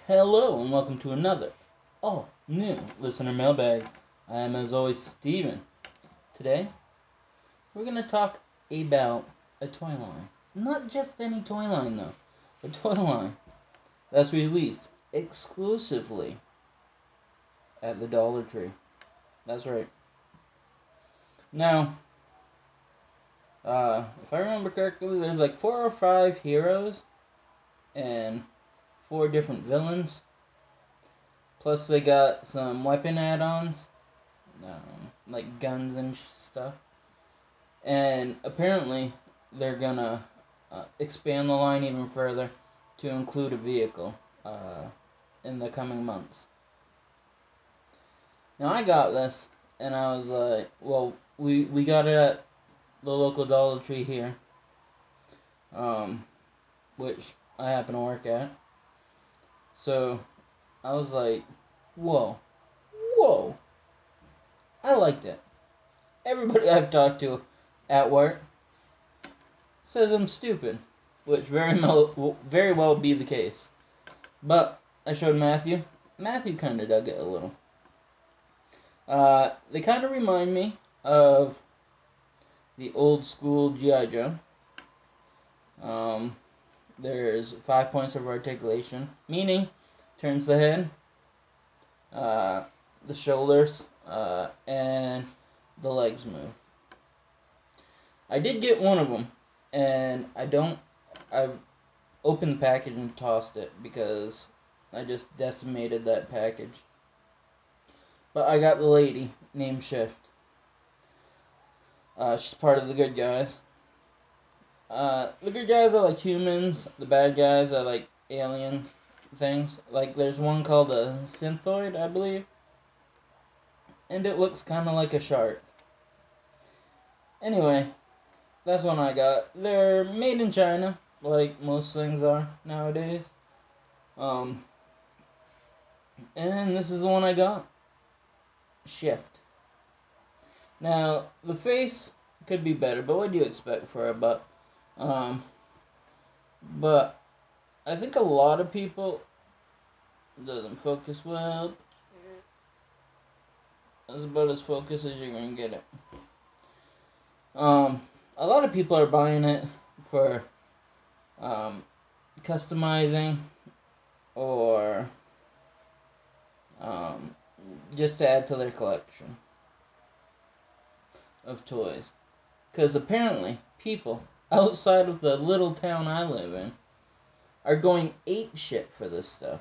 Hello and welcome to another new listener mailbag. I am as always Steven. Today we're going to talk about a toy line. Not just any toy line though. A toy line that's released exclusively at the Dollar Tree. That's right. Now, if I remember correctly, there's like 4 or 5 heroes and 4 different villains. Plus they got some weapon add-ons, like guns and stuff. And apparently they're gonna expand the line even further to include a vehicle in the coming months. Now I got this, and I was like, well, we got it at the local Dollar Tree here, which I happen to work at. So I was like, whoa, I liked it. Everybody I've talked to at work says I'm stupid, which very well be the case. But I showed Matthew. Matthew kind of dug it a little. They kind of remind me of the old school G.I. Joe. There's 5 points of articulation, meaning turns the head, the shoulders, and the legs move. I did get one of them, and I've opened the package and tossed it because I just decimated that package. But I got the lady named Shift. She's part of the good guys. The good guys are like humans. The bad guys are like alien things. Like there's one called a synthoid, I believe. And it looks kind of like a shark. Anyway, that's one I got. They're made in China, like most things are nowadays. And this is the one I got. Shift. Now, the face could be better, but what do you expect for a buck? But I think a lot of people doesn't focus well. That's about as focused as you're gonna get it. A lot of people are buying it for customizing or just to add to their collection of toys. Because apparently, people outside of the little town I live in are going ape shit for this stuff.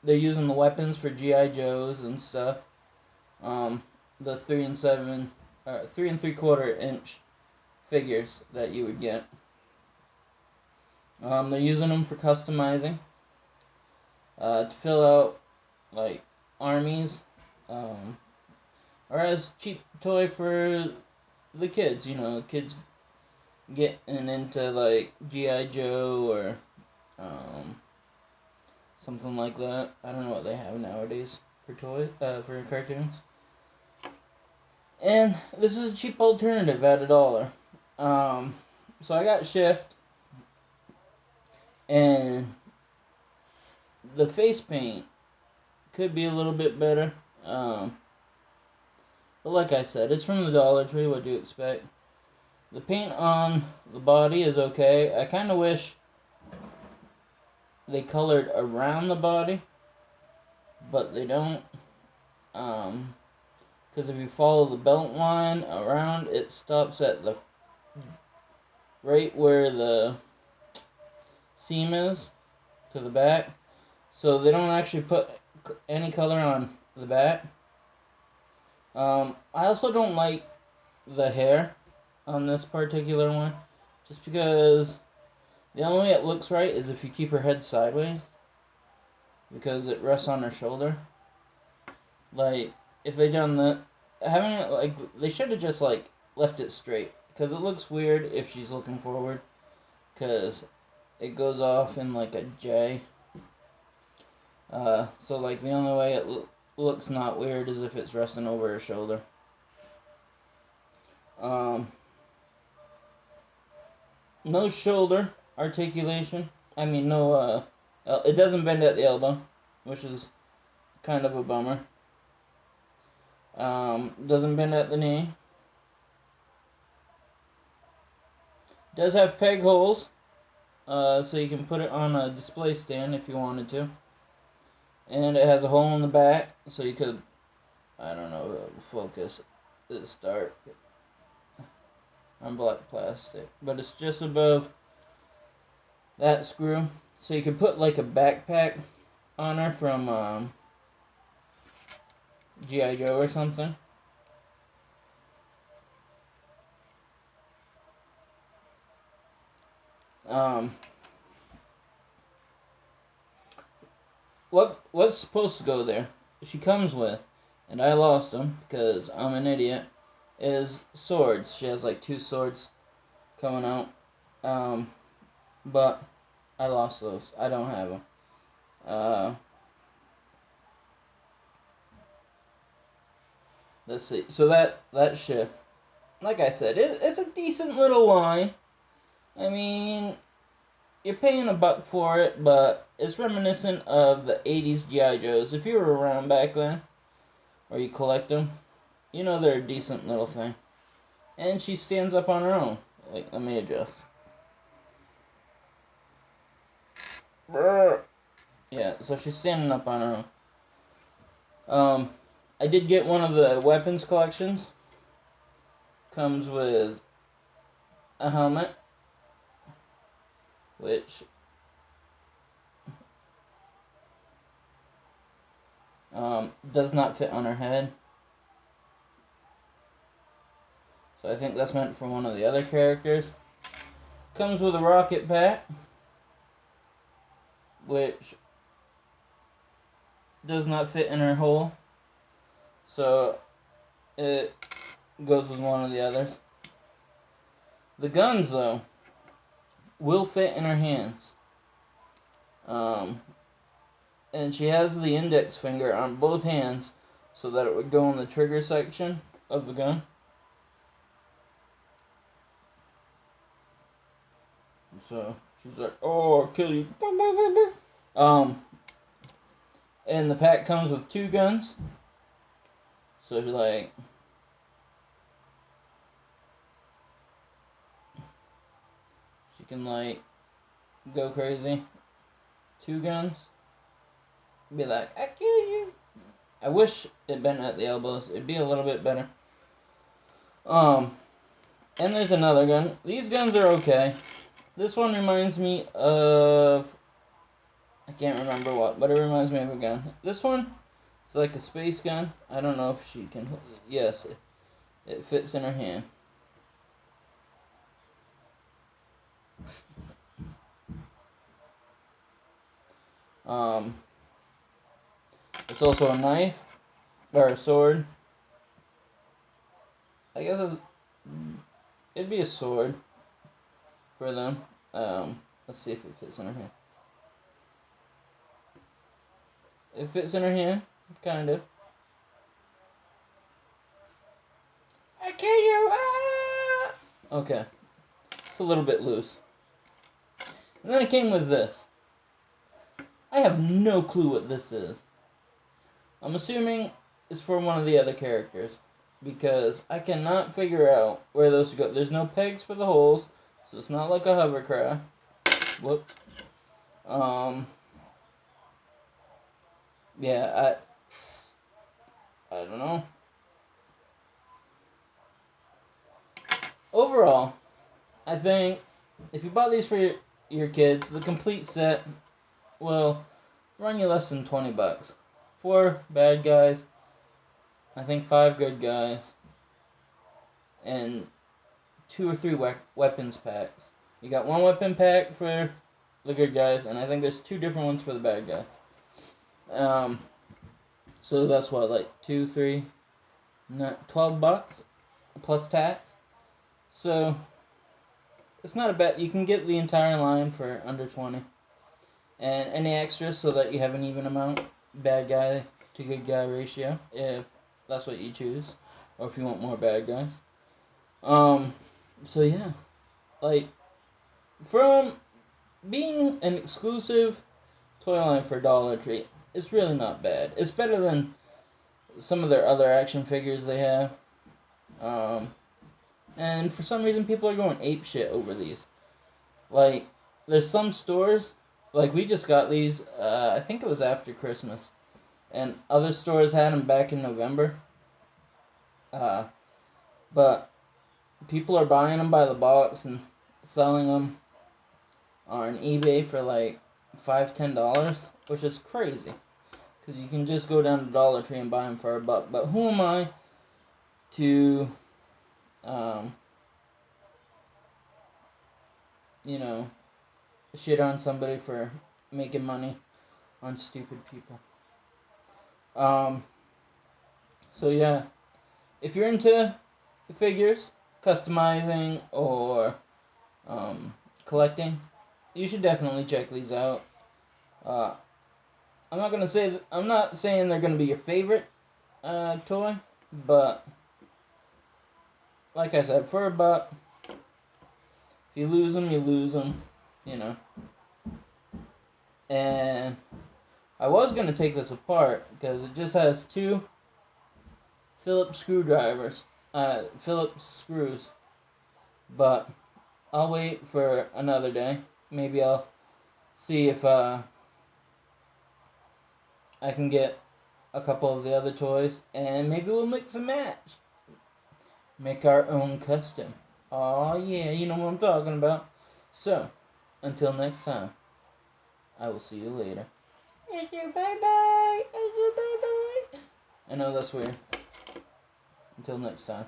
They're using the weapons for G.I. Joes and stuff. The 3 3/4 inch figures that you would get. They're using them for customizing. To fill out like armies. Or as cheap toy for the kids, kids getting into like G.I. Joe or something like that. I don't know what they have nowadays for toys, for cartoons. And this is a cheap alternative at $1. So I got Shift, and the face paint could be a little bit better. But like I said, it's from the Dollar Tree. What do you expect? The paint on the body is okay. I kind of wish they colored around the body, but they don't. Because if you follow the belt line around, it stops at the right where the seam is to the back. So they don't actually put any color on the back. I also don't like the hair on this particular one, just because the only way it looks right is if you keep her head sideways, because it rests on her shoulder. Like, if they done that, having it like, they should have just like left it straight, because it looks weird if she's looking forward, because it goes off in like a J. So like the only way it looks not weird is if it's resting over her shoulder. No shoulder articulation I mean, no, it doesn't bend at the elbow, which is kind of a bummer. Doesn't bend at the knee. Does have peg holes, so you can put it on a display stand if you wanted to. And it has a hole in the back, so you could, I don't know, focus. It's dark on black plastic, but it's just above that screw, so you could put like a backpack on her from G.I. Joe or something. Um, what's supposed to go there? She comes with, and I lost them because I'm an idiot. Is swords. She has like 2 swords coming out, but I lost those. I don't have them. Let's see. So that ship, like I said, it's a decent little line. I mean, you're paying $1 for it, but it's reminiscent of the 80s G.I. Joes. If you were around back then, or you collect them, you know they're a decent little thing. And she stands up on her own. Like, let me adjust. Yeah, so she's standing up on her own. I did get one of the weapons collections. Comes with a helmet, which does not fit on her head. So I think that's meant for one of the other characters. Comes with a rocket pack, which does not fit in her hole. So it goes with one of the others. The guns, though, will fit in her hands. And she has the index finger on both hands so that it would go in the trigger section of the gun. So she's like, "Oh, I'll kill you." And the pack comes with 2 guns. So she's like, she can like go crazy. 2 guns. Be like, "I kill you." I wish it bent at the elbows. It'd be a little bit better. And there's another gun. These guns are okay. This one reminds me of, I can't remember what, but it reminds me of a gun. This one is like a space gun. I don't know if she can, yes, it fits in her hand. It's also a knife, or a sword. I guess it'd be a sword for them. Let's see if it fits in her hand. It fits in her hand, kind of. I kill you! Ah! Okay, it's a little bit loose. And then it came with this. I have no clue what this is. I'm assuming it's for one of the other characters, because I cannot figure out where those go. There's no pegs for the holes, so it's not like a hovercraft. Whoops. Yeah, I don't know. Overall, I think if you bought these for your kids, the complete set will run you less than $20. 4 bad guys, I think 5 good guys, and 2 or 3 weapons packs. You got 1 weapon pack for the good guys, and I think there's 2 different ones for the bad guys. So that's what, like 2, 3, $12 plus tax. So it's not a bad. You can get the entire line for under 20, and any extras so that you have an even amount, bad guy to good guy ratio, if that's what you choose, or if you want more bad guys. So yeah, like from being an exclusive Toyline for Dollar Tree is really not bad. It's better than some of their other action figures they have. And for some reason, people are going ape shit over these. Like, there's some stores, like we just got these, I think it was after Christmas, and other stores had them back in November. But people are buying them by the box and selling them on eBay for like $5-10, which is crazy. Because you can just go down to Dollar Tree and buy them for $1. But who am I to, you know, shit on somebody for making money on stupid people? So yeah, if you're into the figures, customizing, or collecting, you should definitely check these out. I'm not saying they're gonna be your favorite toy, but like I said, for $1, if you lose them, you lose them, you know. And I was gonna take this apart because it just has 2 Phillips screws, but I'll wait for another day. Maybe I'll see if I can get a couple of the other toys, and maybe we'll mix and match. Make our own custom. Aw, yeah, you know what I'm talking about. So, until next time, I will see you later. Bye-bye. I know that's weird. Until next time.